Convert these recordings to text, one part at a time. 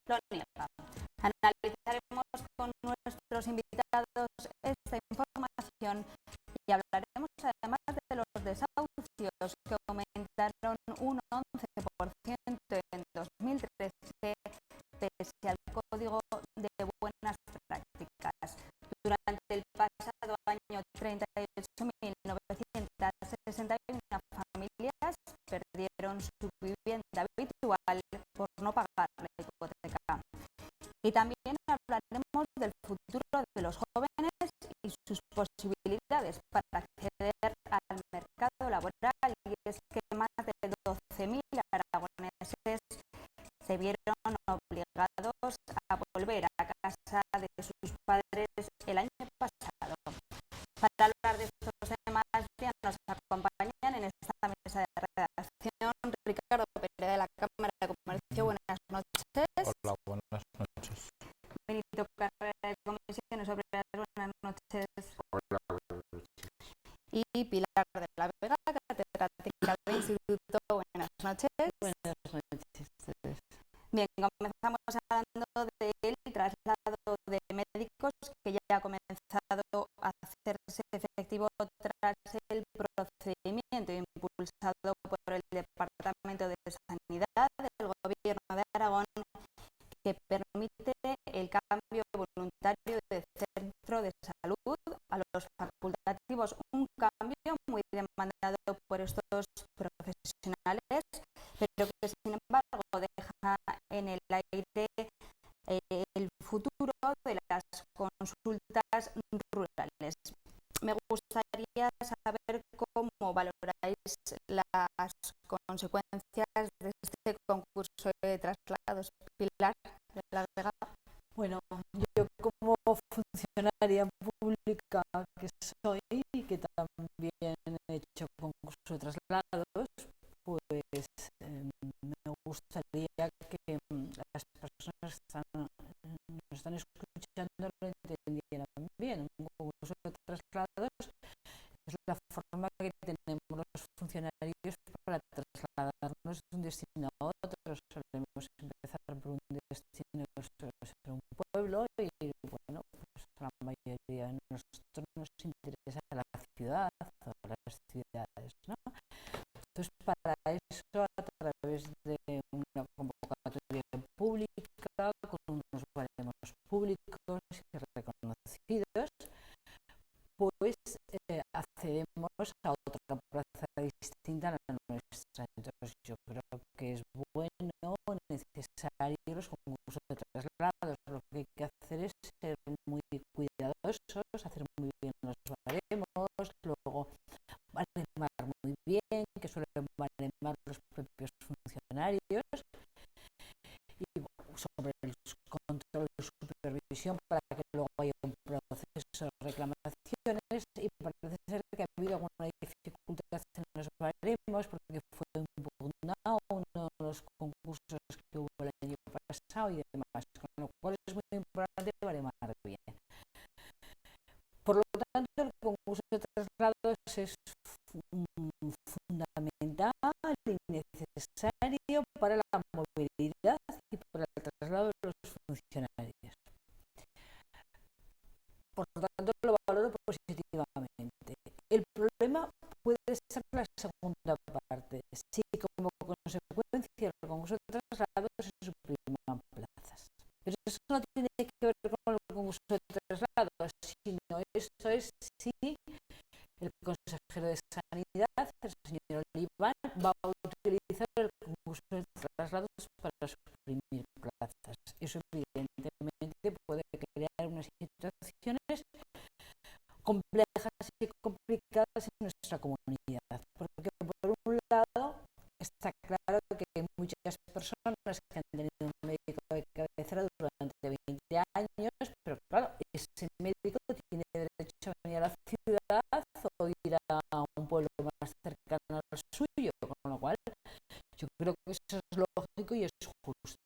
lo niega. Analizaremos con nuestros invitados esta información y hablaremos además de los desahucios que aumentaron un 11% en 2013 pese al Código de Buenas Prácticas. Durante el pasado año, 38.961 familias perdieron su vivienda habitual por no pagar la hipoteca. Y también hablaremos del futuro de los jóvenes y sus posibilidades para acceder al mercado laboral. Y es que más de 12.000 aragoneses se vieron obligados a volver a casa de sus padres el año pasado. Para hablar de estos temas ya nos acompañan en esta mesa de redacción Ricardo Pérez de la Cámara de Comercio. Buenas noches. Hola, buenas noches. Benito Carrera de Comisiones Obreras. Buenas noches. Hola, buenas noches. Y Pilar de la Vega, catedrática del Instituto. Buenas noches. Buenas noches. Bien, comenzamos hablando del traslado de médicos que ya ha comenzado a hacerse efectivo tras el procedimiento impulsado por el Departamento de Sanidad del Gobierno de Aragón que permite el cambio voluntario de centro de salud a los facultativos. Un cambio muy demandado por estos profesionales, pero que sin embargo deja en el aire el futuro de las consultas rurales. Me gustaría saber cómo valoráis las consecuencias de este concurso de traslados. Pilar de la Vega. Bueno, yo como funcionaria pública que soy y que también he hecho concurso de traslados, pues me gustaría que las personas que nos están escuchando lo entendieran bien. Un concurso de traslados es la forma que tenemos los funcionarios para trasladarnos de un destino a otro. Solemos empezar por un destino, ser un pueblo, y bueno, pues la mayoría de nosotros nos interesa la ciudad o las ciudades, ¿no? Entonces, para eso, a través de una convocatoria pública, con unos baremos públicos y reconocidos, pues accedemos a otra plaza distinta a la nuestra. Entonces yo creo que es bueno, necesario los concursos de traslados. Lo que hay que hacer es ser muy cuidadosos, hacer muy bien los baremos, luego baremar muy bien, que suelen baremar los propios funcionarios, y sobre los controles de supervisión para que luego haya un proceso de reclamaciones. Y parece ser que ha habido alguna dificultad en los baremos porque fue impugnado uno de los concursos que hubo el año pasado y demás, con lo cual es muy importante baremar bien. Por lo tanto, el concurso de traslados es fundamental y necesario para la movilidad y para el traslado de los funcionarios. Por lo tanto, lo valoro positivamente. El problema puede ser la segunda parte. Si como consecuencia del concurso de traslados se supriman plazas. Pero eso no tiene que ver con el concurso de traslados, sino eso es si el consejero de Sanidad, el señor Oliván, va a utilizar el concurso de traslados para suprimir plazas. Eso evidentemente puede crear unas situaciones complejas y complicadas en nuestra comunidad, porque por un lado está claro que hay muchas personas que han tenido un médico de cabecera durante 20 años, pero claro, ese médico tiene derecho a venir a la ciudad o ir a un pueblo más cercano al suyo, con lo cual yo creo que eso es lógico y es justo.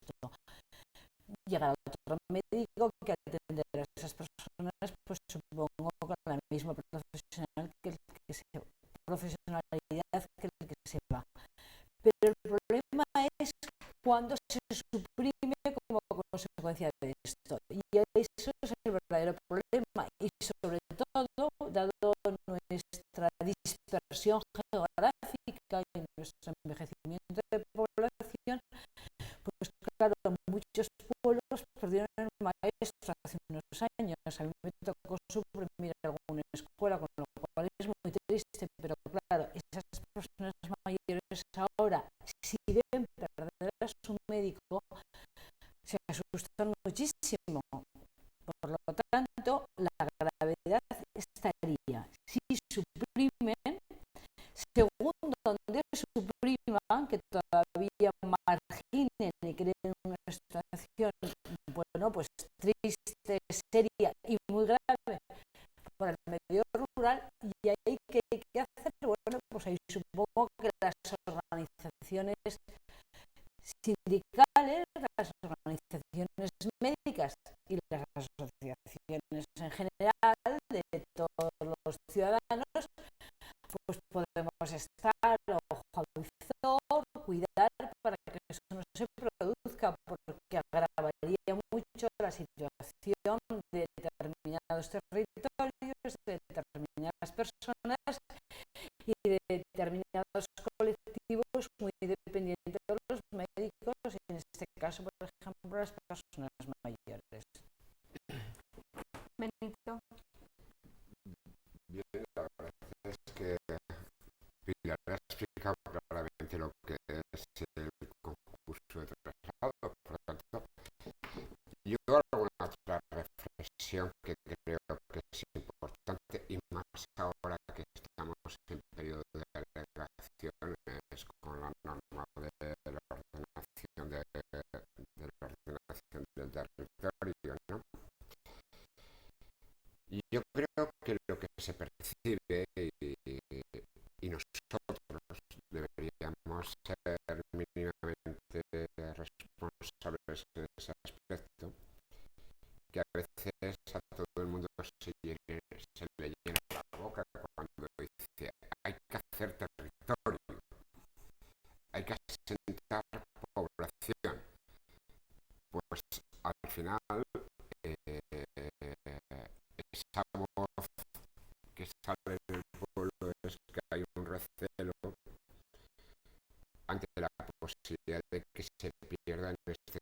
Llegar a otro médico que atender a esas personas, pues supongo con la misma profesionalidad que el que se va. Pero el problema es cuando se suprime como consecuencia de esto. Y eso es el verdadero problema. Y sobre todo, dado nuestra dispersión geográfica y nuestro envejecimiento de población, pues claro, muchos pueblos perdieron el maestro hace unos años. A mí me tocó suprimir alguna escuela, con lo cual es muy triste, pero claro, esas personas mayores ahora, si ven perder a su médico, se asustan muchísimo. Por lo tanto, la gravedad estaría si suprimen, según donde supriman, que todavía marginen y creen una situación, bueno, pues triste, seria y muy grave para el medio rural. Y ahí ¿qué hay que hacer? Bueno, pues ahí supongo que las organizaciones sindicales, las organizaciones médicas y las asociaciones en general de todos los ciudadanos, pues podemos estar ojo al visor, cuidar para que eso no se produzca, porque agravaría mucho la situación de determinados territorios, de determinadas personas y de determinados colectivos muy dependientes de los médicos, y en este caso, por ejemplo, las personas mayores. Benito. Bien, la verdad es que Pilar ha explicado claramente lo que es el concurso de traslado. Por lo tanto, yo hago alguna otra reflexión que creo que es importante, y más ahora que estamos en periodo de alegaciones con la norma de la ordenación del territorio, ¿no? Y yo creo que lo que se percibe, y nosotros deberíamos ser mínimamente responsables en ese aspecto, que a veces a todo el mundo se le llena la boca cuando dice hay que hacer territorio, hay que asentar población. Pues al final esa voz que sale del pueblo es que hay un recelo ante la posibilidad de que se pierda en este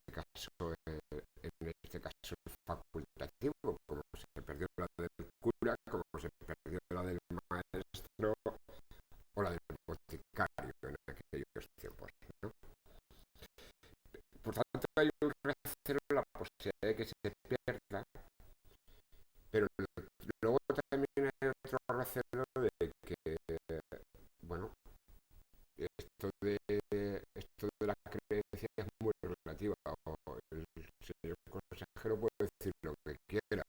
caso el facultativo, como se perdió la del cura, como se perdió la del maestro o la del boticario en aquellos tiempos, ¿no? Por tanto, hay un recelo, la posibilidad de que se pierda, pero luego también hay otro recelo de que, bueno, esto de la creencia es muy relativa. O el señor consejero puede decir lo que quiera.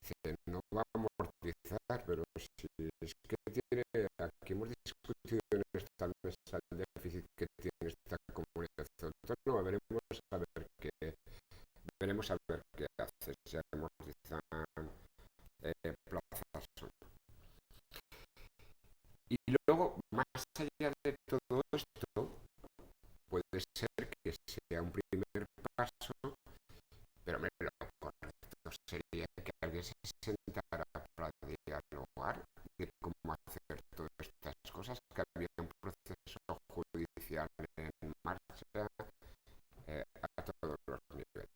Dice, no va a amortizar, pero si es que tiene, aquí hemos discutido en esta mesa el déficit que tiene esta comunidad autónoma, veremos a ver qué hace, si amortizan plazas o no. Y luego, más allá de todo esto, puede ser que sea un primer paso, pero lo correcto sería que alguien se sentara para dialogar de cómo hacer todas estas cosas, que había un proceso judicial en marcha a todos los niveles.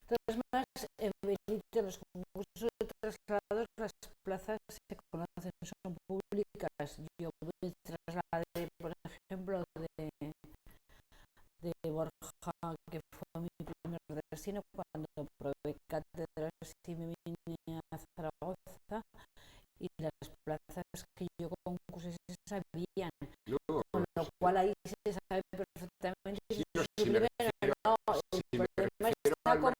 Entonces, más en los concursos de traslados, las plazas se conocen, son públicas. Yo me trasladé, por ejemplo, de Borja, que fue mi primer destino, cuando probé cátedras y me vine a Zaragoza, y las plazas que yo concursé se sabían, con lo cual ahí se sabe perfectamente si se suprimen o no. El problema está cómo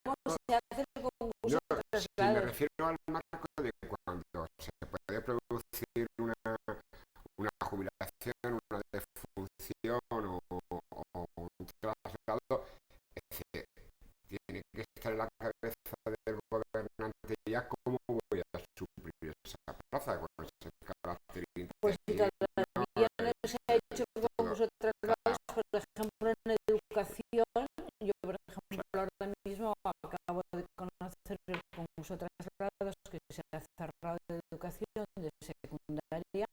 se hace el concurso de traslados. Si me refiero al marco de cuando se puede producir una jubilación, una defunción o un traslado, es decir, tiene que estar en la cabeza del gobernante ya cómo voy a suprimir esa plaza con ese carácter mismo acabo de conocer el concurso de traslados que se ha cerrado de educación de secundaria,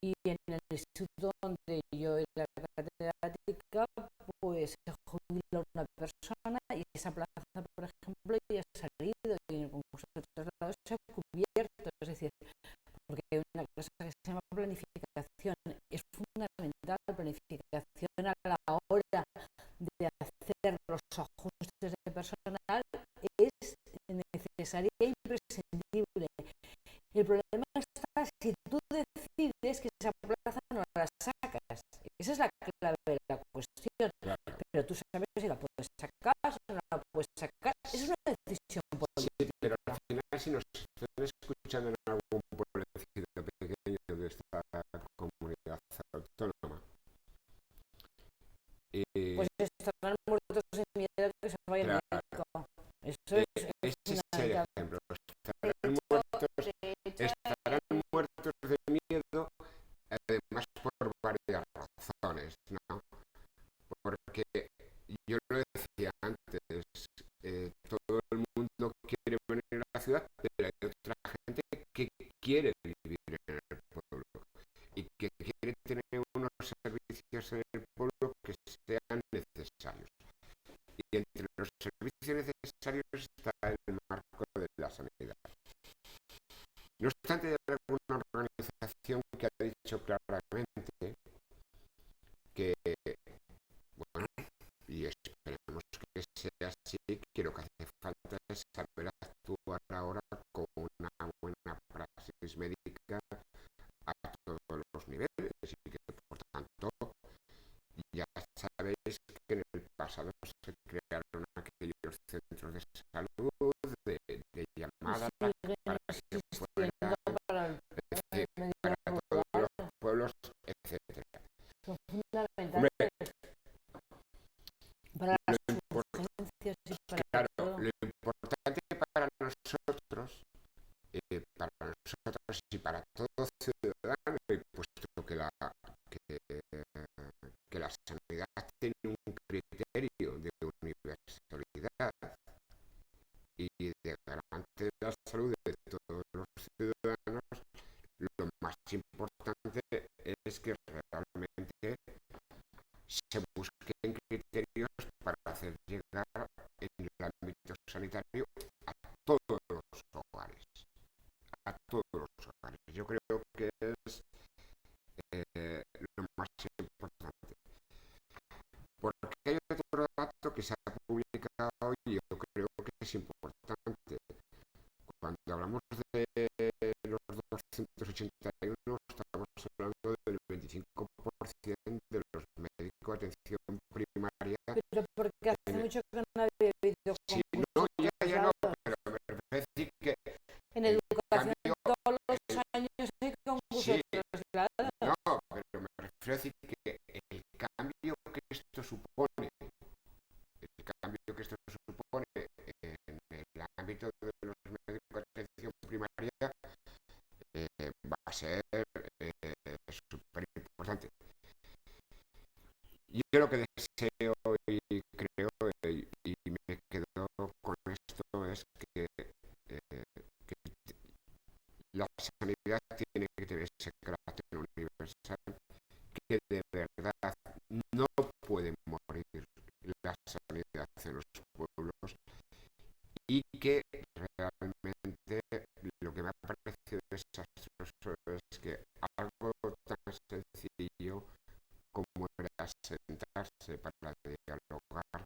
y en el instituto donde yo era catedrática, pues se jubila una persona y esa plaza, por ejemplo, ya ha salido, y en el concurso de traslados se ha cubierto. Es decir, porque hay una cosa que se llama planificación. Es fundamental la planificación a la hora de hacer los ajustes de personal, es necesaria e imprescindible. El problema está si tú decides que esa plaza no la sacas. Esa es la clave de la cuestión. Claro. Pero tú sabes si la puedes sacar, si no la puedes sacar. Es una decisión política. Sí, pero al final, si nos están escuchando en algún pueblecito pequeño de esta comunidad autónoma, Pues estarán muertos de miedo que se vaya al médico. Eso es ese es el fundamental. ejemplo. Estarán muertos de miedo, además por varias razones, ¿no? Porque yo lo decía antes, todo el mundo quiere venir a la ciudad, pero hay otra gente que quiere vivir en el pueblo y que quiere tener unos servicios en el pueblo que sean necesarios. Y entre los servicios necesarios está el marco de la sanidad. No obstante, hay alguna organización que ha dicho claramente que, bueno, y esperemos que sea así, que lo que hace falta es saber actuar ahora con una buena praxis médica a todos los niveles, y que por tanto ya sabéis que en el pasado se crearon aquellos centros de salud de llamada para que fuera para todos los pueblos, etcétera. Son fundamentales Hombre, para las lo urgencias y para claro, todo. lo importante para nosotros y para todo ciudadano, y puesto que la sanidad tiene un criterio de universalidad y de garante de la salud de todos los ciudadanos, lo más importante es que realmente se busquen criterios para hacer llegar en el ámbito sanitario a todos los hogares. A todos los hogares. Yo creo que es lo más importante. Porque hay otro dato que se ha publicado y yo creo que es importante. Cuando hablamos de los 281, estamos hablando del 25% de los médicos de atención primaria. Pero porque hace mucho que no había habido Sí, concursos no, de ya no, traslados. pero me refiero a decir que En el educación cambio, todos los años hay concursos sí, de traslados. no, pero me refiero a decir que el cambio que esto supone, en el ámbito de los médicos de atención primaria, va a ser súper importante. Yo lo que deseo y creo y me quedo con esto es que la sanidad tiene que tener ese carácter universal, que de verdad no puede morir la sanidad en los pueblos, y que realmente lo que me ha parecido desastroso es que algo tan sencillo como era sentarse para dialogar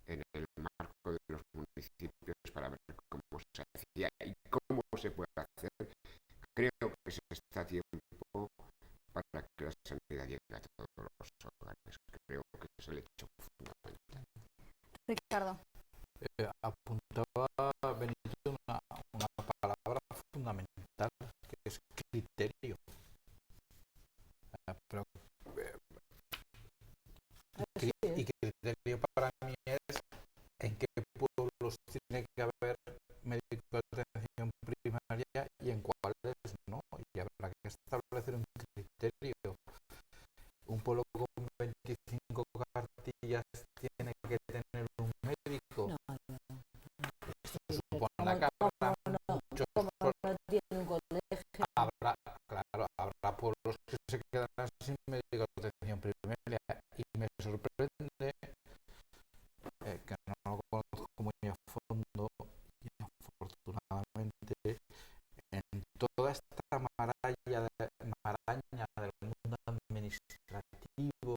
en el marco de los municipios para ver cómo se hacía y cómo se puede hacer, creo que se está a tiempo para que la sanidad llegue a todos los hogares. Creo que es el hecho fundamental. Ricardo. Apuntaba Benito una palabra fundamental, que es criterio. Pero, y criterio para mí es en qué pueblos tiene que haber médicos de atención primaria y en cuáles no. Y habrá que establecer un criterio. Un pueblo con 25 cartillas tiene que tener un médico, que no lo conozco muy a fondo y afortunadamente en toda esta maraña del mundo administrativo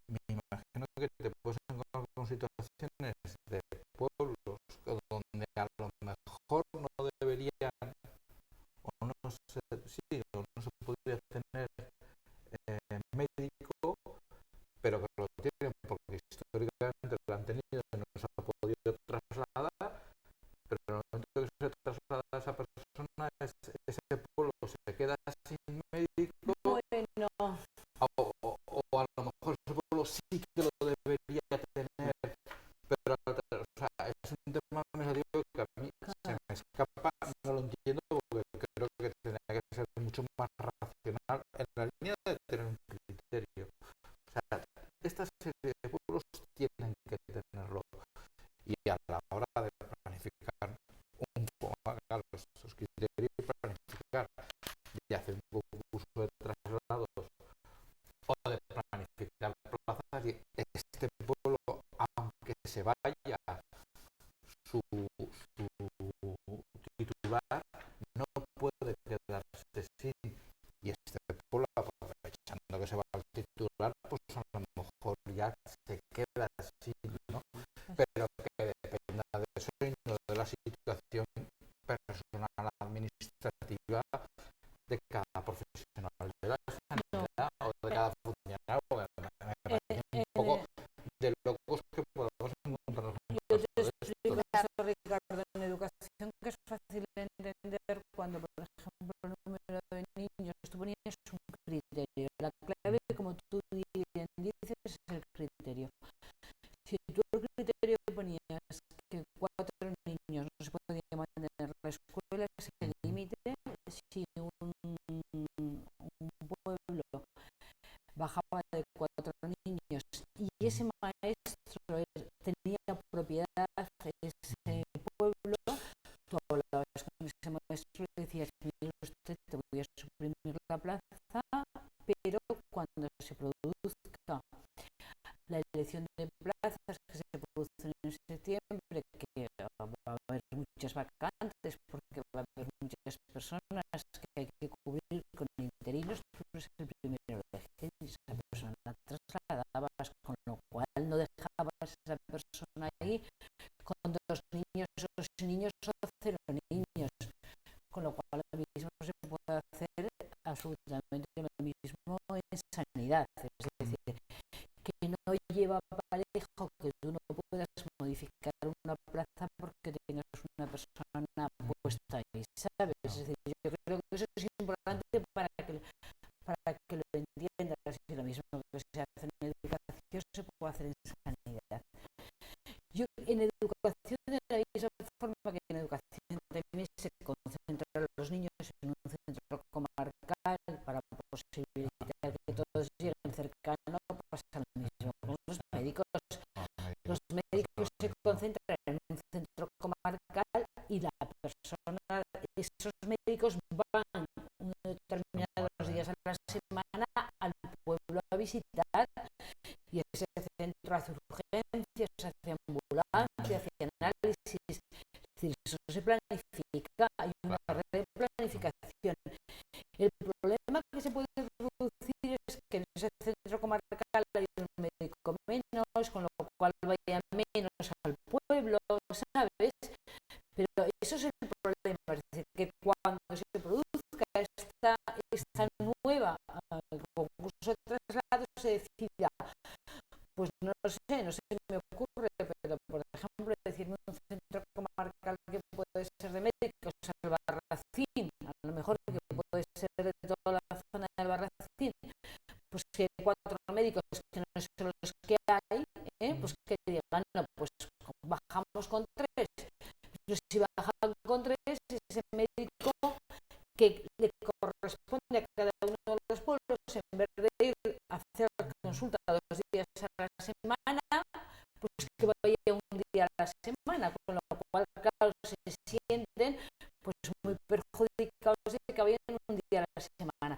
me imagino que te puedes encontrar con situaciones de pueblos donde a lo mejor no deberían o no se, sí, o no se podría tener médico, pero que lo tienen porque históricamente lo han tenido y no se ha podido trasladar, pero en el momento que se traslada a esa persona, ese pueblo se queda sin médico. Bueno, O a lo mejor ese pueblo sí que lo debería tener, pero o sea, es un tema administrativo que a mí se me escapa, no lo entiendo porque creo que tendría que ser mucho más racional en la línea de tener un criterio. O sea, esta serie de pueblos tienen que tenerlo y a la hora de planificar un poco esos criterios, planificar y hacer un poco uso de traslados o de planificar plazas y este pueblo, aunque se vaya su titular, no puede quedarse sin, y este pueblo, aprovechando que se va al titular, pues a lo mejor ya se queda sin, ¿no? Pero que dependa de eso y no de la situación personal administrativa de cada profesional de la sanidad o de cada funcionario, porque me parece un poco de locos que podemos encontrarnos en yo caso te de explico esto. eso, Ricardo, en educación, que es fácil de entender cuando, por ejemplo, el número de niños, tú ponías un criterio. La clave, como tú bien dices, es el criterio. Si tú el criterio ponías que 4 niños no se podían mantener la escuela, es el límite. Si un pueblo bajaba de 4 niños y ese maestro tenía propiedad ese pueblo, tú hablabas con ese maestro y decías, mire usted, te voy a suprimir la plaza, pero cuando se produzca la elección de plazas que se producen en septiembre, que va a haber muchas vacantes porque va a haber muchas personas que hay que cubrir con interinos, tú eres el primero de gente y esa persona la trasladabas, con lo cual no dejabas a esa persona ahí con 2 niños o sin niños o 0 niños, con lo cual lo mismo se puede hacer absolutamente lo mismo en sanidad, es decir, que no lleva parejo que tú no puedas modificar una plaza porque tengas una persona puesta ahí, ¿sabes? Es decir, yo creo que eso es importante para que lo entiendas, y lo mismo que se hace en educación se puede hacer en sanidad. Yo en educación, de la misma forma que en educación también se concentran los niños en un centro comarcal para posibilitar que todos lleguen cercano, pasa lo mismo con los médicos. Los médicos se concentran en un centro comarcal y la persona, esos médicos van unos determinados días a la semana al pueblo a visitar y ese centro hace urgencias, hace ambulancia, hace análisis, es decir, eso se planifica, hay una red de planificación. El problema que se puede producir es que en ese centro comarcal hay un médico menos, con lo cual vaya menos al pueblo, ¿sabes? Pero eso es el problema, es decir, que cuando se produzca esta nueva concurso de traslado se decida, pues no lo sé, no se me ocurre, pero por ejemplo decirme un centro comarcal que puede ser de médicos, Albarracín, a lo mejor que puede ser de toda la zona de Albarracín, pues que 4 médicos que no son los que hay, pues que digan, no, pues bajamos con 3, pero si bajan con 3, ese médico que le corresponde a cada uno de los pueblos, en vez de ir a hacer consulta 2 días a la semana, pues que vaya un día a la semana, con lo cual, claro, se sienten pues muy perjudicados de que vayan un día a la semana.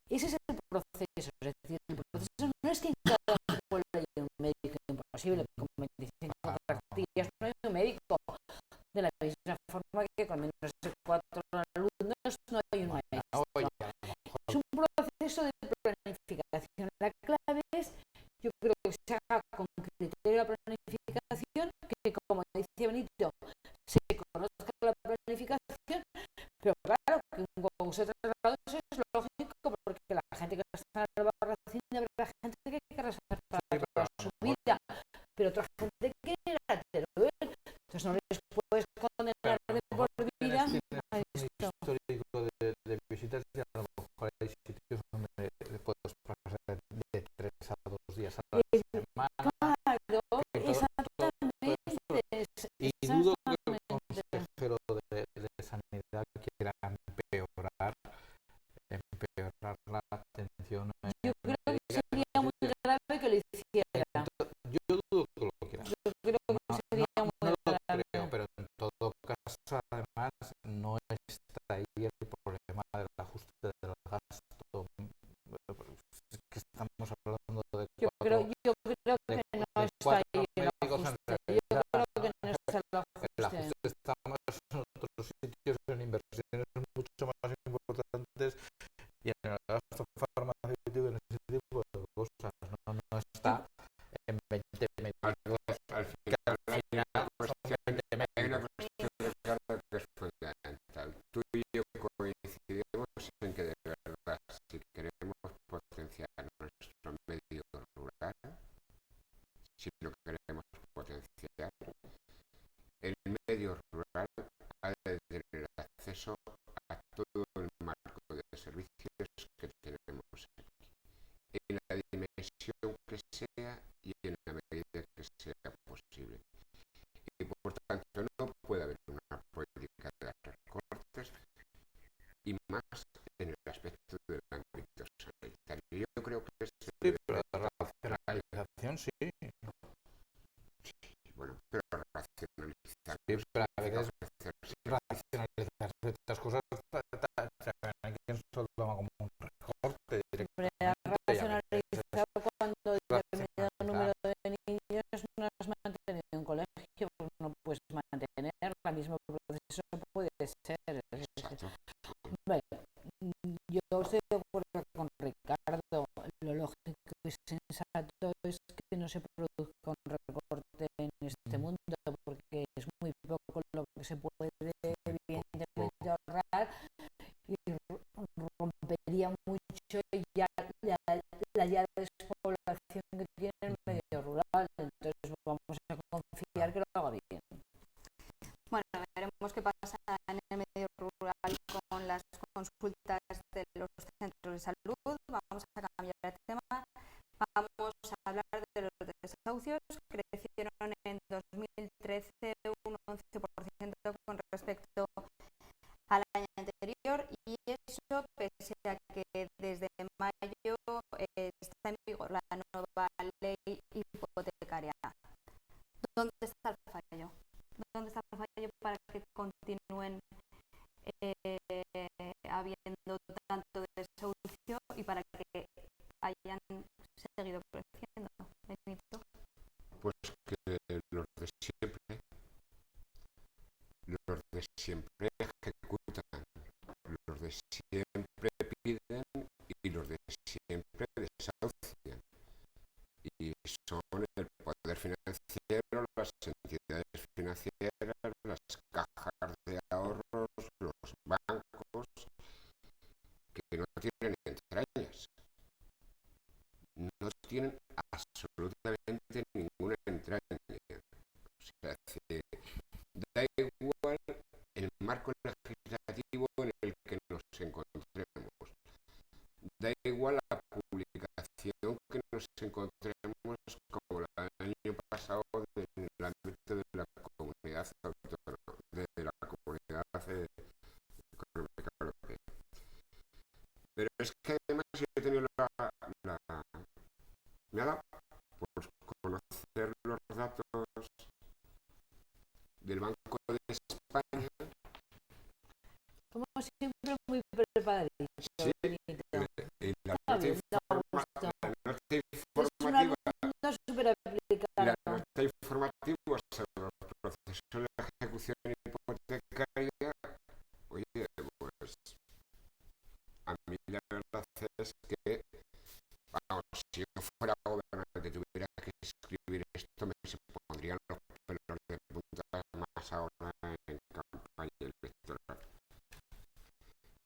Ese es el proceso, es decir, el proceso no es que en cada escuela hay un médico imposible, como en 25 cartillas no hay un médico. De la misma forma que con menos de 4 alumnos no hay un maestro. Es un proceso de planificación. La clave es, yo creo que se haga con criterio de planificación, que como dice Benito, se conozca la planificación, pero claro, que un concurso de traslados es lógico, porque la gente que está en el barracín habrá gente que quiere hacer para su vida, pero otra gente que quiere ir a Teruel. Entonces no les puedes condenar de por vida a esto. Histórico de visitas y a lo mejor hay sitios donde puedes pasar de 3 a 2 días a la semana. Claro, exactamente. Y dudo que el consejero de Sanidad quiera empeorar la atención. Yo creo que sería muy grave que lo hiciera. Yo dudo que lo quiera. Yo creo que sería muy No lo grave. creo, pero en todo caso, además, no está ahí el problema del ajuste del gasto. Es que estamos hablando de Yo creo que de no está cuatro ahí el médicos en ajuste. Yo realidad. creo que no está el El ajuste. ajuste está más en otros sitios, en inversiones mucho más importantes y en el gasto farmacéutico, en ese tipo de cosas. No está en 20 médicos, Al que al final final son 20 hay una médicos. cuestión, Ricardo, que es fundamental. Tú y yo coincidimos en que de verdad, si queremos potenciar nuestro medio rural, si lo queremos potenciar, el medio rural ha de tener acceso a todo el marco de servicios que tenemos aquí, en la dimensión que sea y en la medida que sea posible. Y por tanto no puede haber una política de recortes y más en el aspecto del ámbito sanitario. Yo creo que Sí, pero la racionalización sí. bueno, pero racionalizar Sí, pero a veces ofrecerse. racionalizar ciertas cosas hay quien solo toma como un recorte Hombre, directamente. racionalizado cuando determinado número de niños no has mantenido en colegio, pues no puedes mantener el mismo proceso, puede ser. Exacto. Bueno, yo estoy de acuerdo con Ricardo. Lo lógico y sensato es que no se produzca un recorte en este mundo, porque es muy poco lo que se puede evidentemente ahorrar y rompería mucho ya la despoblación que tiene el medio rural. Entonces vamos a confiar que lo haga bien. Bueno, veremos qué pasa en el medio rural con las consultas de los centros de salud. Vamos a cambiar de tema. Vamos a hablar de los desahucios. Crecieron en 2013 un 11% con respecto al año anterior, y eso pese a que desde mayo está en vigor la nueva ley hipotecaria. ¿Dónde está el fallo? ¿Dónde está el fallo para que continúen habiendo tanto desahucio y para que hayan seguido creciendo? Benito. Pues que los de siempre ejecutan, los de siempre piden y los de siempre desahucian. Y son el poder financiero, las entidades financieras, las cajas de ahorros, los bancos, que no tienen entrañas. No tienen absolutamente ninguna entraña. O sea, da igual el marco legislativo en el que nos encontremos. Da igual la publicación que nos encontremos, como la del año pasado en el ámbito de la comunidad autónoma, de la comunidad económica europea. Pero es que además yo he tenido me ha dado por conocer los datos del Banco de España. Como siempre, muy preparadito. Sí, Benito. y la Da nota gusto. informa fuera gobernante tuviera que escribir esto, se pondrían los pelos de punta más ahora en campaña electoral.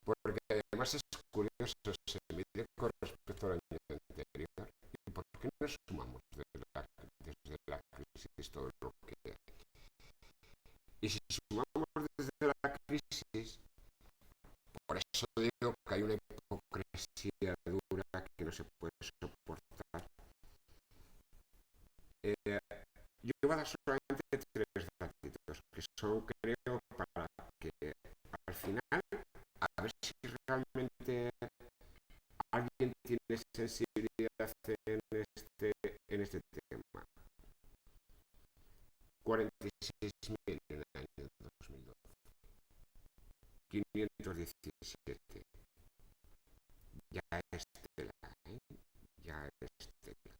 Porque además es curioso, se mide con respecto al año anterior. ¿Y por qué no sumamos desde la crisis todo lo que hay? Y si sumamos desde la crisis, por eso digo que hay una hipocresía dura que no se puede soportar. Yo voy a dar solamente 3 datos, que son, creo, para que al final, a ver si realmente alguien tiene sensibilidad en este tema. 46.000 en el año 2012. 517. Ya es tela, ¿eh? Ya es tela.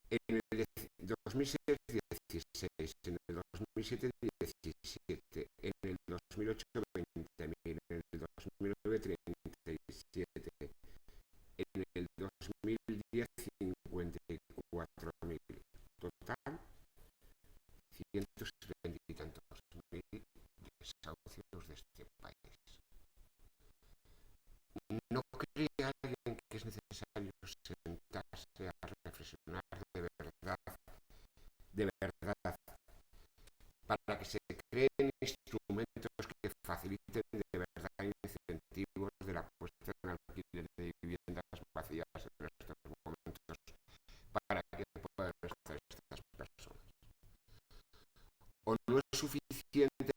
En el 2006-16, en el 2007-17, en el 2008 20.000, en el 2009 37, en el 2010 54.000. Total, 170 y tantos mil desahucios de este país. ¿No cree alguien que es necesario sentarse a reflexionar de verdad, para que se creen instrumentos que faciliten de verdad incentivos de la puesta en alquiler de viviendas vacías en estos momentos, para que puedan estar estas personas? ¿O no es suficiente,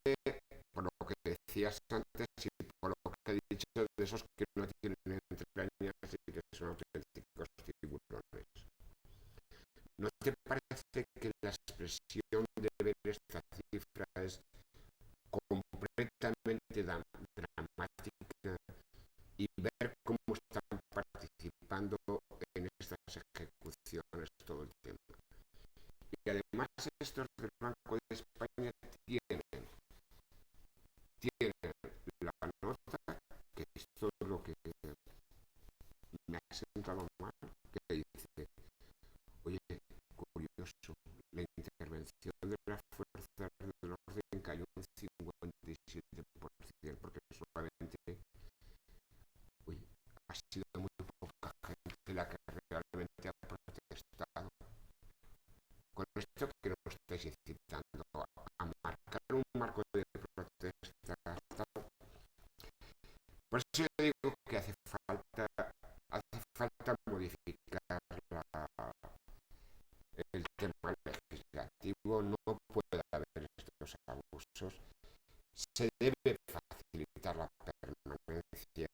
por lo que decías antes y por lo que he dicho, de esos que no tienen entrañas y que son auténticos tiburones? ¿No te parece que la expresión de ver esta cifra es completamente dramática y ver cómo están participando en estas ejecuciones todo el tiempo? Y además estos del Banco de España tienen la nota, que esto es lo que me ha sentado mal, que dice: oye, curioso, la intervención de las fuerzas del orden cayó un 57%, porque solamente, oye, ha sido muy poca gente la que realmente ha protestado. Con esto que nos estáis incitando a marcar un marco de protesta, por eso yo digo que hace falta modificar el tema legislativo. No puede haber estos abusos. Se debe facilitar la permanencia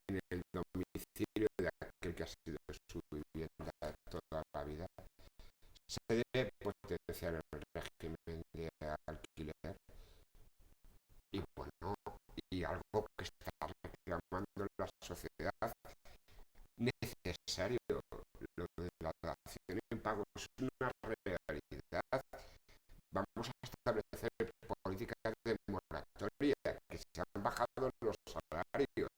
en el domicilio de aquel que ha sido su vivienda toda la vida. Se debe potenciar el régimen de alquiler. Y bueno, y algo que está reclamando la sociedad, necesario, lo de la dación en pago es una realidad. Vamos a establecer políticas de moratoria, que se han bajado los salarios,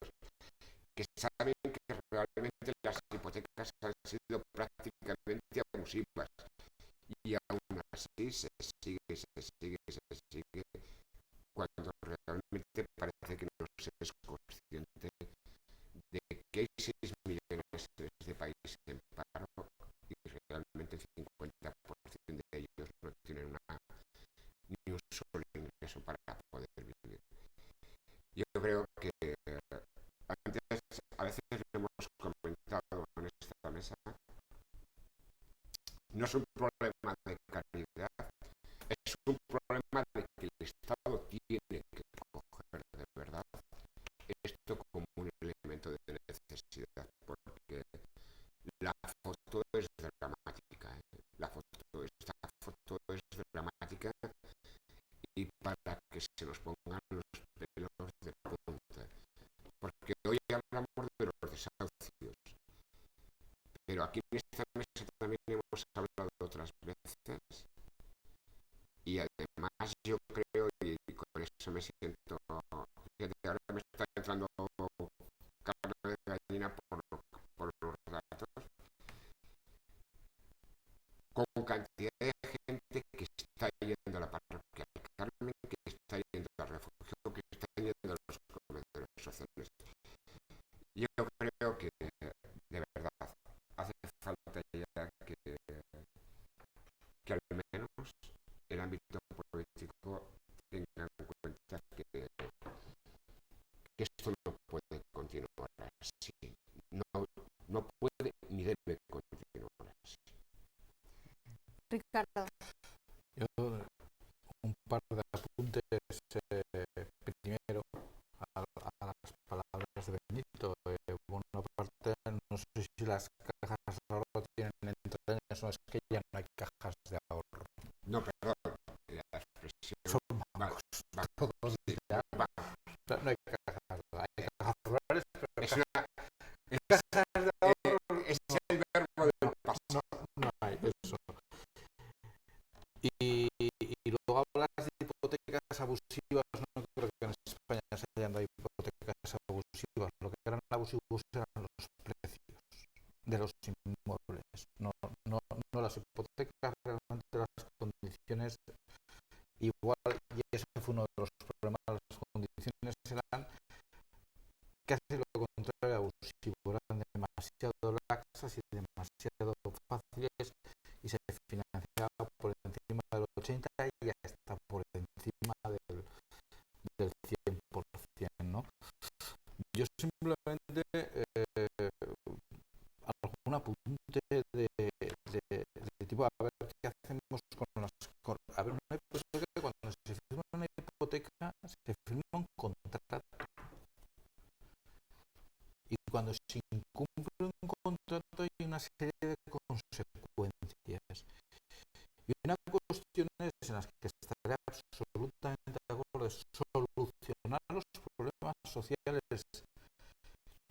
que saben que realmente las hipotecas han sido prácticamente abusivas, y aún así se sigue, cuando realmente parece que no se es consciente de que hay 6 millones de este país en paro y realmente el 50% de ellos no tienen ni un solo ingreso para poder vivir. Yo creo que antes, a veces lo hemos comentado en esta mesa, no es un problema de calidad, es un problema de que el Estado tiene que coger de verdad esto como un elemento de necesidad, porque la foto es dramática, esta foto es dramática, y para que se nos pongan los pelos de punta, porque hoy hablamos de los desahucios, pero aquí en esta mesa también hemos hablado otras veces, y además yo creo, y con eso me siento, fíjate, ahora me está entrando carne de gallina con cantidad de gente que está yendo a la parroquia del Carmen, que está yendo al refugio, que está yendo a los comedores sociales. Yo creo que, de verdad, hace falta ya que al menos el ámbito político tenga en cuenta que esto no puede continuar así. No puede ni debe continuar así. Ricardo. Yo, un par de apuntes. Primero, a las palabras de Benito. Por una parte, no sé si las cajas de ahorro tienen entrañas o es que ya no hay cajas de ahorro. No, perdón, la expresión Son bancos. Todos ya. No hay cajas, hay cajas florales, pero es una, cajas de ahorro es el verbo del pasado. no hay eso. Y luego hablas de hipotecas abusivas. No creo que en España se hayan dado hipotecas abusivas. Lo que eran abusivos eran los precios de los inmuebles, no las hipotecas. Realmente las condiciones igual, y ese fue uno de los problemas. Las condiciones eran casi lo contrario abusivo, eran demasiado laxas y demasiado fáciles, y se financiaba por encima del 80 y hasta por encima del 100%, ¿no? Yo simplemente algún apunte de tipo, a ver qué hacemos a ver, una hipoteca. Cuando se firma una hipoteca se firma un contrato, y cuando se incumple un contrato hay una serie de consecuencias, y una cuestión en las que estaría absolutamente de acuerdo es solucionar los problemas sociales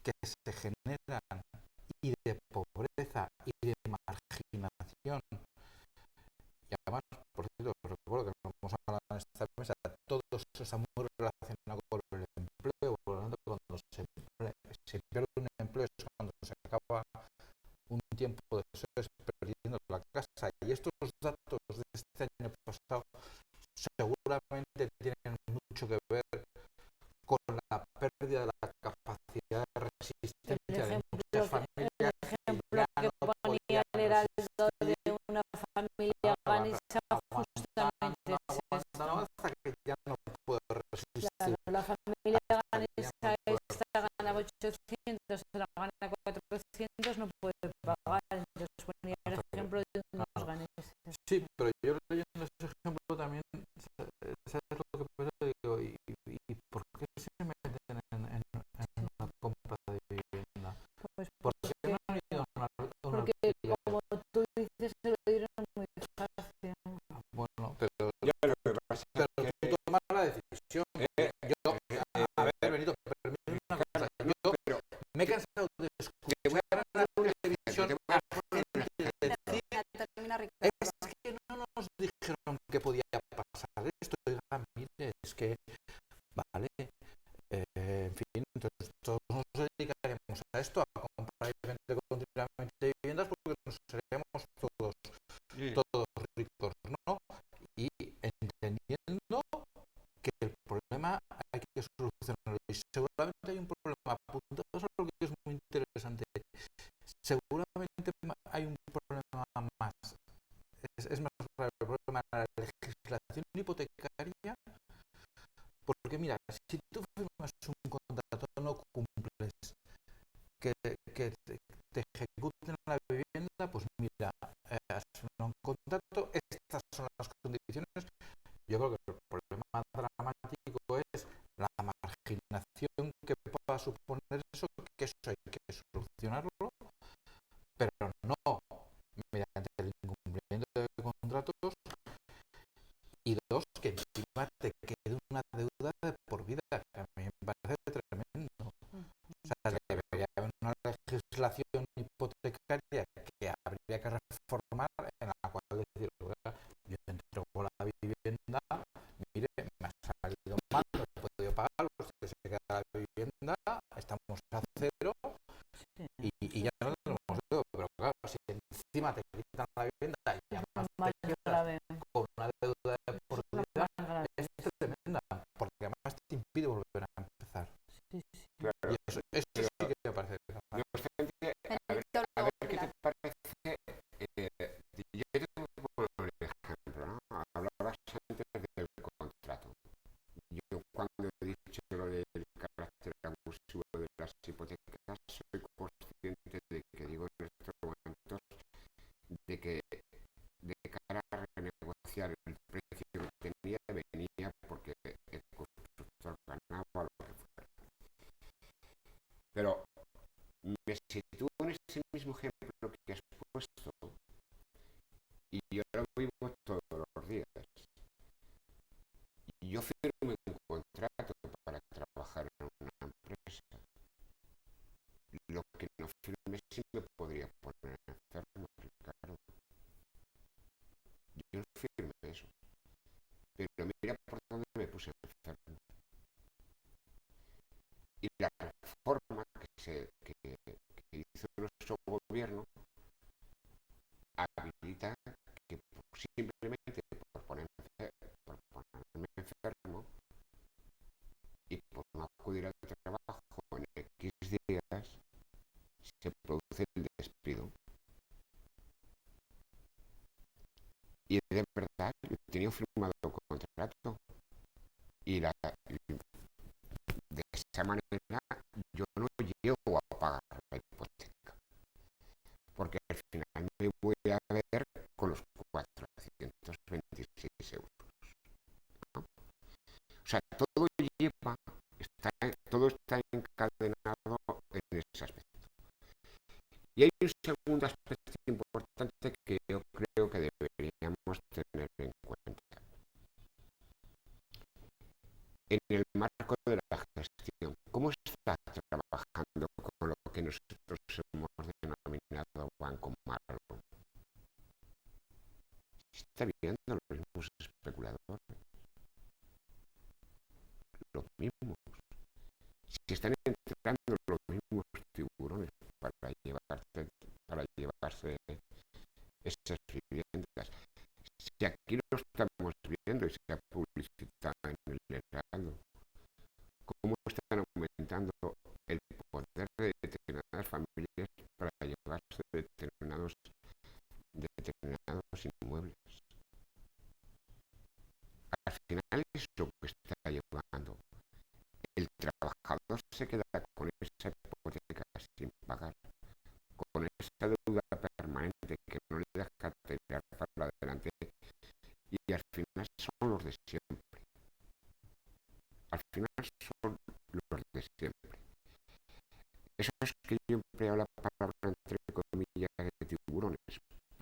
que se generan, y de pobreza y de marginación. Y además, por cierto, recuerdo que no hemos hablado en esta mesa, todo eso está muy relacionado con el empleo. Por lo tanto, cuando se pierde un empleo es cuando se acaba un tiempo de ser perdiendo la casa. Y estos datos de este año pasado seguramente tienen mucho que ver con la pérdida de la capacidad de resistencia de muchas familias. El ejemplo que ponía el Heraldo de una familia ganesa justamente es esto. Hasta que ya no puede resistir. Claro, la familia ganesa esta ganaba 800, la gana 400, no puede pagar. Entonces ponía el ejemplo de unos ganeses. Sí, pero yo leyendo ese ejemplo también, ¿sabes lo que pasa? Digo, ¿y por qué se meten en la compra de vivienda? Pues ¿Por qué no han ido a una porque, como tú dices, se lo dieron muy fácil. Bueno, pero Lo que pasa es tú tomas la decisión. A ver, Benito, permíteme una cosa. Yo me he cansado de escuchar en la televisión a gente decir: es que no nos dijeron que podía pasar esto. Oiga, mire, es que, vale, en fin, entonces todos nos dedicaríamos a esto, a comprar y vender continuamente viviendas, porque nos seríamos todos ricos, ¿no? Y entendiendo que el problema hay que solucionarlo, y seguramente hay un problema, apuntados a lo que es muy interesante, seguramente hay un problema más, es más grave el problema de la legislación hipotecaria, porque mira, si tú firmas un contrato, no cumples, que te ejecuten la vivienda, pues mira, has firmado un contrato, estas son las condiciones. Yo creo que el problema dramático es la marginación que pueda suponer eso, que eso hay que solucionarlo, pero no mediante el incumplimiento de contratos, y dos, que encima te quede una deuda de por vida, que a mí me parece tremendo. O sea, debería haber una legislación hipotecaria que habría que reformar, en la cual decir, yo entrego la vivienda, mire, me ha salido mal, no he podido pagar, usted se queda la vivienda, estamos a cero, y ya no tenemos deuda. Pero claro, si encima te quitan la vivienda y Pero me sitúo en ese mismo ejemplo que has puesto y yo lo vivo todos los días. Y yo firmo un contrato para trabajar en una empresa. Lo que no firme sí me podría poner enfermo, Ricardo. Yo no firmé eso. Pero mira por dónde me puse enfermo. Y la reforma que hizo nuestro gobierno habilita que simplemente por ponerme enfermo y por no acudir al trabajo en X días se produce el despido. Y de verdad, yo tenía firmado un contrato y de esa manera yo no llego a pagar la hipoteca, porque al final me voy a ver con los 426 euros, ¿no? O sea, todo está encadenado en ese aspecto. Y hay un segundo aspecto importante que yo creo que deberíamos tener en cuenta. En el marco de la gestión, ¿cómo está trabajando con lo que nosotros hemos denominado Banco Malo? ¿Está viendo los mismos especuladores? Los mismos. Si están entrando los mismos tiburones para llevarse esas viviendas. Si aquí lo estamos viendo y se ha publicitado en el Heraldo, cómo están aumentando el poder de determinadas familias para llevarse determinados inmuebles. Al final es lo que está llevando. El trabajador se queda con esa hipoteca sin pagar, con esa deuda permanente que no le deja tirar para adelante, y al final son los de siempre. Al final son los de siempre. Eso es que yo empleo la palabra entre comillas de tiburones,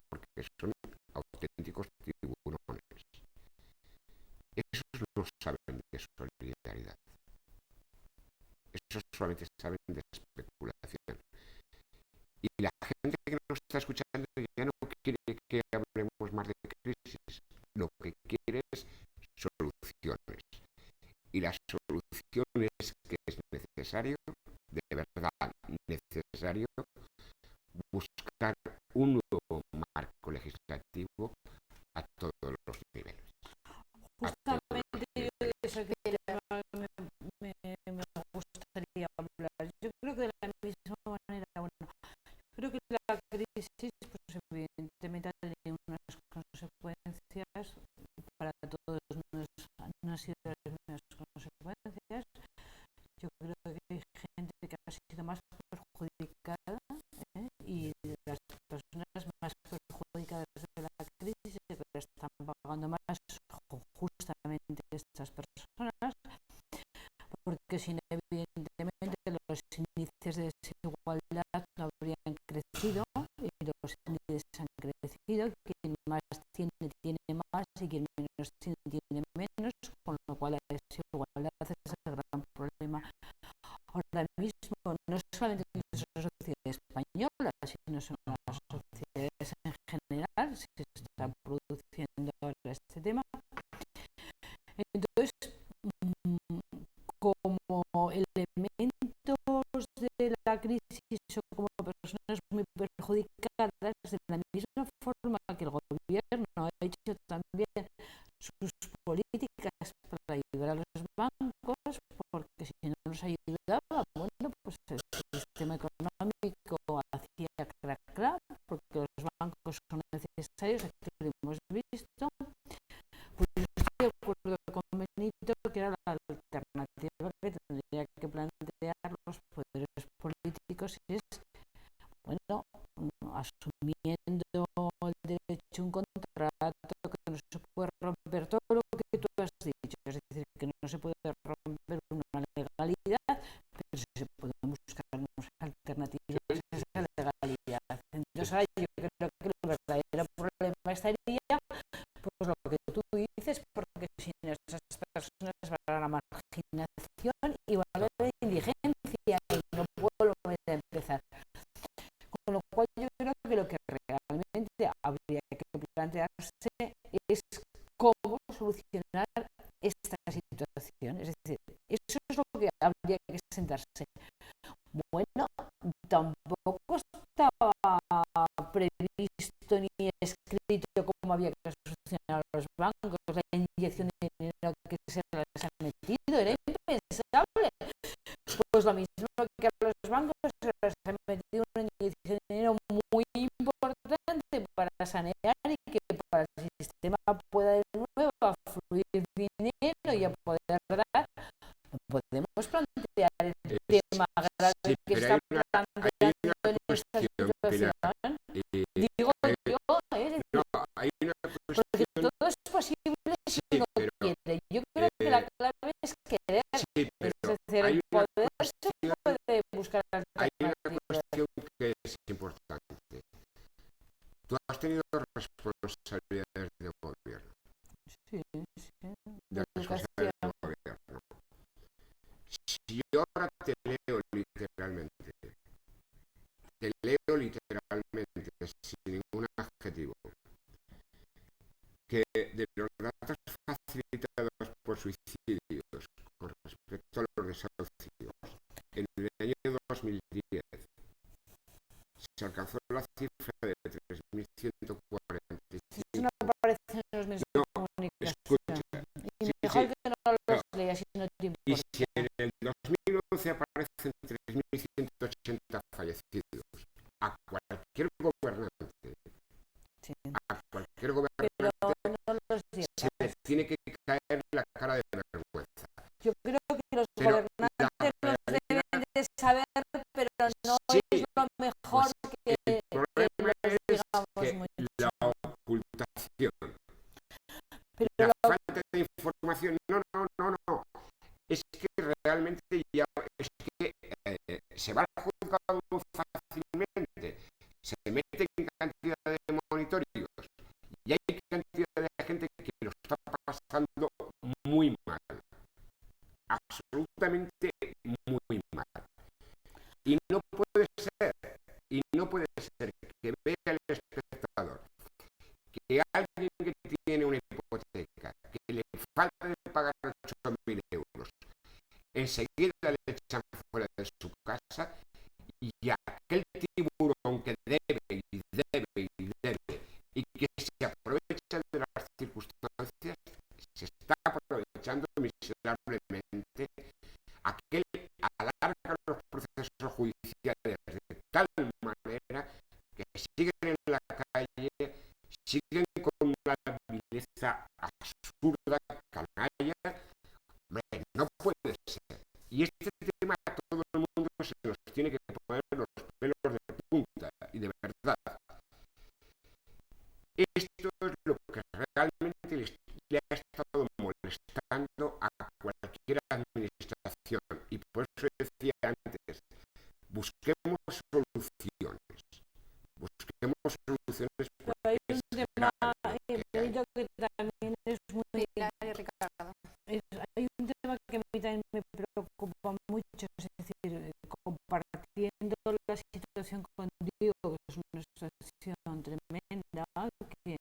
porque son auténticos tiburones. Esos no saben de solidaridad. Esos solamente saben de especulación. Y la gente que nos está escuchando ya no quiere que hablemos más de crisis. Lo que quiere es soluciones. Y la solución es que es necesario, de verdad necesario, buscar un nuevo marco legislativo a todos los niveles. Justamente yo de eso que me gustaría hablar. Yo creo que de la misma manera, bueno, creo que la crisis, pues evidentemente ha tenido unas consecuencias para todos, no han sido las mismas consecuencias. Yo creo que hay gente que ha sido más perjudicada, y las personas más perjudicadas de la crisis que están pagando más justamente estas personas, porque sin evidentemente los índices de desigualdad no habrían crecido, y los índices han crecido. Quien más tiene más, y quien menos tiene menos, con lo cual la desigualdad es el gran problema ahora mismo, no solamente en nuestra sociedad española, sino en las sociedades en general. Se está produciendo ahora este tema. Entonces, como elementos de la crisis o como personas muy perjudicadas, de la misma forma que el gobierno ha hecho también sus políticas para ayudar a los bancos, porque si no los ayudaba, bueno, pues el sistema económico hacía crack, porque los bancos son necesarios, aquí lo hemos visto. Pues estoy de acuerdo con Benito que era la alternativa que tendría que plantear los poderes políticos, es, bueno, asumiendo el derecho a un contrato, que no se puede romper, todo lo que tú has dicho, es decir, que no se puede romper una legalidad, pero se pueden buscar Entonces, ahora yo creo que el verdadero problema estaría, pues lo que tú dices, porque sin esas personas va a la marginación y va a haber indigencia y no vuelvo a empezar. Con lo cual yo creo que lo que realmente habría que plantearse es cómo solucionar esta situación. Es decir, eso es lo que habría que sentarse. Bueno, tampoco estaba previsto ni escrito cómo había que solucionar los bancos, la inyección de dinero que se les ha metido, era impensable. Pues lo mismo que a los bancos se les ha metido una inyección de dinero muy importante para sanear y que para el sistema pueda de nuevo fluir dinero y a poder dar. No podemos plantear el tema grave sí, que está planteando en esta situación. Digo yo, no, hay una porque cuestión, todo es posible si sí, uno pero, quiere. Yo creo que la clave es querer. sí, Es pero decir, hay el una poder se cuestión, puede buscar hay una alternativas. cuestión que es importante. Tú has tenido responsabilidades de gobierno, Sí, sí. de responsabilidades de gobierno. Si yo ahora te leo literalmente, sin ningún adjetivo, que de los datos facilitados por suicidios con respecto a los desahucios, en el año 2010 se alcanzó la cifra de 3.145. Eso no aparece en los medios de comunicación. Escucha, Y sí, mejor sí, que no los leas si no te y importa. si en el 2011 aparecen 3.180 fallecidos, a cualquier gobernante, Sí. a cualquier Pero gobernante no los se digas. le tiene que caer la cara de vergüenza. Yo creo que los Pero gobernantes los deben de saber, pero no sí, es lo mejor pues que el problema los es digamos que mucho. la ocultación, Pero la falta de información, no, es que realmente ya es que se va al juzgado muy fácilmente, se mete en cantidad de monitorios y hay cantidad de gente que lo está pasando muy mal, absolutamente muy mal. Y no puede ser que vea el espectador que alguien que tiene una hipoteca, que le falta de pagar 8.000 euros, enseguida le echan fuera de su casa y aquel tiburón que debe y que se aprovecha de las circunstancias, se está aprovechando miserablemente, aquel alarga los procesos judiciales de tal manera que siguen en la calle, siguen con una vileza absurda, canalla. No puede ser. Y este tema a todo el mundo se nos tiene que poner los pelos de punta. Y de verdad, esto es lo que realmente le ha estado molestando a cualquier administración. Y por eso decía antes, busquemos soluciones. Busquemos soluciones. Pero hay un tema que también es muy... Ricardo. Hay un tema que a mí también me preocupa mucho, es decir, compartiendo la situación contigo, que es una situación tremenda, que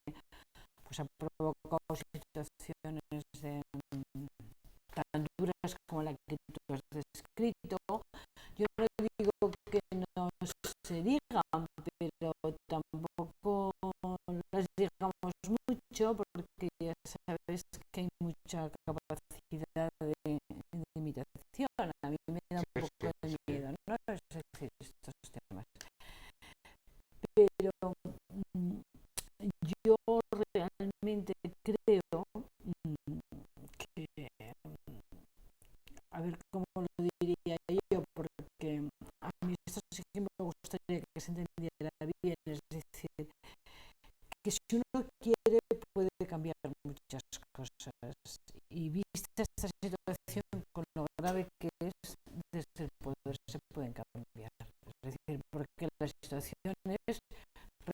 pues ha provocado situaciones tan duras como la que tú has descrito. Yo no digo que no se digan, pero tampoco las digamos mucho, porque ya sabes que hay mucha capacidad de imitación. A mí me da un poco de miedo, ¿no? Es decir, estos temas. Pero yo realmente creo que, a ver cómo lo diría yo, porque a mí esto sí que me gustaría que se entendiera bien, es decir, que si uno quiere puede cambiar muchas cosas, y vista esta situación con lo grave que es, desde el poder se pueden cambiar, es decir, porque la situación es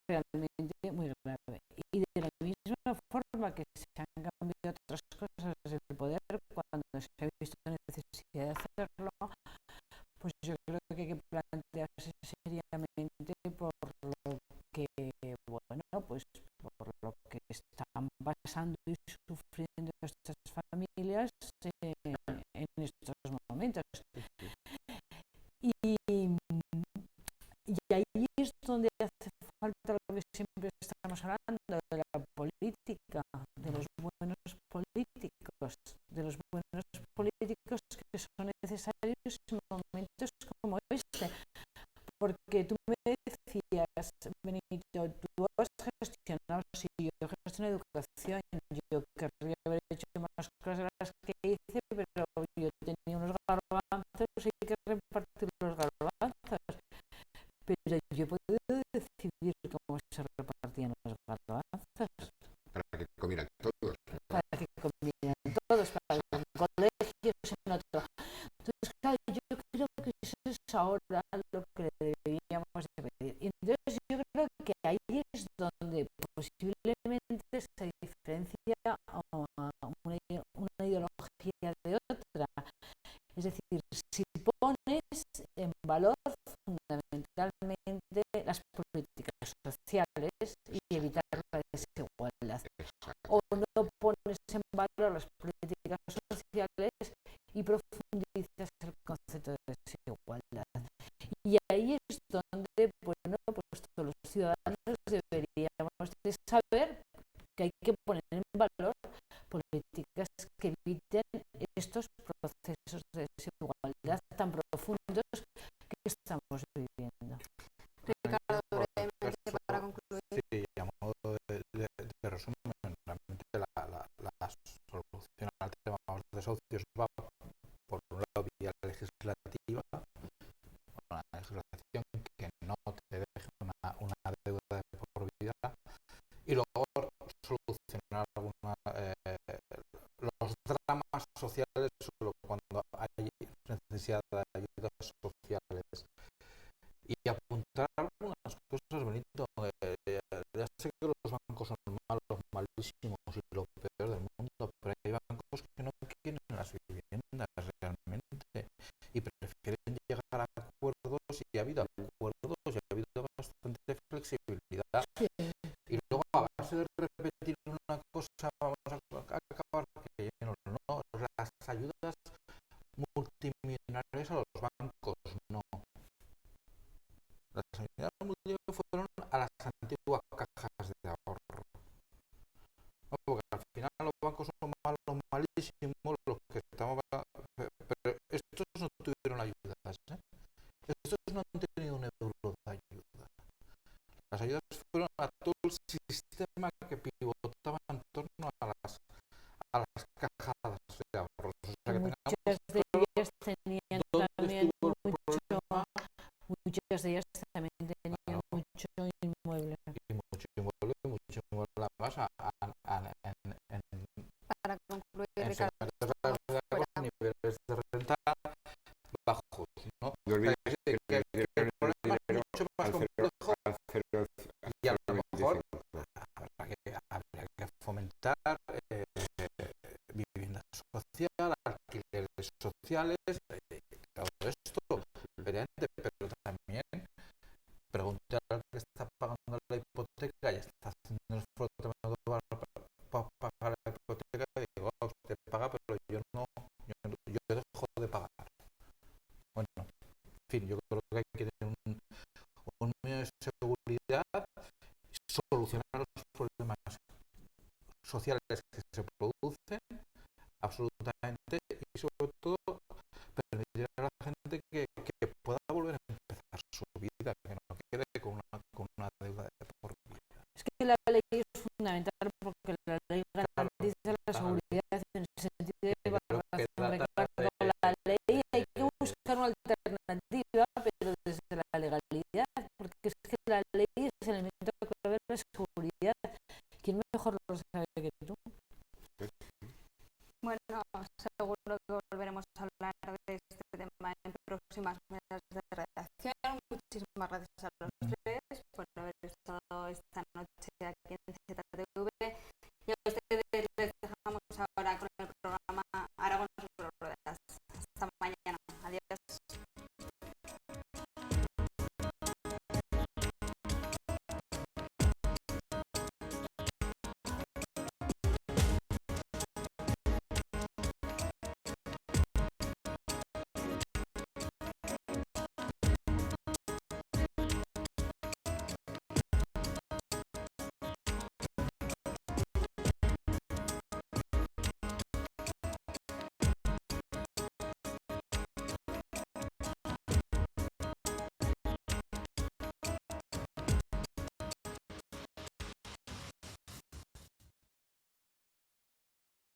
realmente muy grave. Y de la misma forma que se han cambiado otras cosas del poder cuando se ha visto la necesidad de hacerlo, pues yo creo que hay que plantearse seriamente por lo que, bueno, pues por lo que están pasando y sufriendo estas familias en estos momentos. Y ahí es donde hace falta lo que siempre estamos hablando, de la política, de los buenos políticos que son necesarios en momentos como este. Porque tú me decías, Benito, tú has gestionado, sí, yo gestiono educación, yo querría haber hecho más cosas de las que hice, pero yo tenía unos garbanzos y hay que repartir los garbanzos. Pero yo he podido decidir cómo se repartían los garbanzos. Para que comieran todos. Para que comieran todos, para los colegios, en otro. Entonces, claro, yo creo que eso es ahora lo que deberíamos de pedir. Y entonces yo creo que ahí es donde posiblemente se diferencia una ideología de otra. Es decir, si pones en valor fundamentalmente las políticas sociales y evitar la desigualdad, o no pones en valor las políticas sociales y profundizas el concepto de desigualdad. Y ahí es donde, bueno, pues todos los ciudadanos deberíamos de saber que hay que poner en valor políticas que eviten estos procesos de desigualdad tan profundos que estamos viviendo. Ricardo, brevemente para concluir. Sí, a modo de resumen, realmente la solución al tema de socios va por un lado vía legislativa, una legislación que no te deje una deuda de por vida, y luego solucionar los dramas sociales solo cuando hay necesidad de ayudas sociales. Y apuntar algunas cosas, Benito. Ya sé que los bancos son malos, malísimos y lo peor del mundo, pero hay bancos que no quieren las viviendas realmente y prefieren llegar a acuerdos, y ha habido acuerdos y ha habido bastante flexibilidad. Y luego, a base de repetir una cosa, vamos a acabar que no, las ayudas multimillonarias a los bancos, no. Las ayudas multimillonarias fueron a las antiguas cajas de ahorro. No, porque al final los bancos son malos, malísimos, los que estamos... Pero estos no tuvieron ayudas, ¿eh? Estos no han tenido un euro de ayuda. Las ayudas fueron a todo el sistema que pivotaba en torno a las cajas de ahorros. O sea, que muchas de ellas tenían también muchas de ellas también tenían mucho inmueble. Y mucho inmueble más Para concluir, en Ricardo, segmentos de niveles de renta bajos, ¿no? No olvides que el problema es mucho más complejo, y a lo mejor habría que fomentar vivienda social, alquileres sociales, todo esto, evidente, pero también preguntar al que está pagando la hipoteca y está haciendo el esfuerzo para pagar la hipoteca, y digo, usted paga, pero yo dejo de pagar. Bueno, en fin, yo creo que hay que tener un medio de seguridad, solucionar los problemas sociales que se producen absolutamente, y sobre todo permitir a la gente que pueda volver a empezar su vida, que no quede con una deuda de por vida. Es que la ley es fundamental, porque la ley garantiza la seguridad en el sentido de la ley. Hay que buscar una alternativa, pero desde la legalidad, porque es que la ley es el elemento clave de la seguridad. ¿Quién mejor lo sabe que tú? bueno, seguro que volveremos a hablar de este tema en próximas mesas de redacción. Muchísimas gracias a los tres por haber estado sea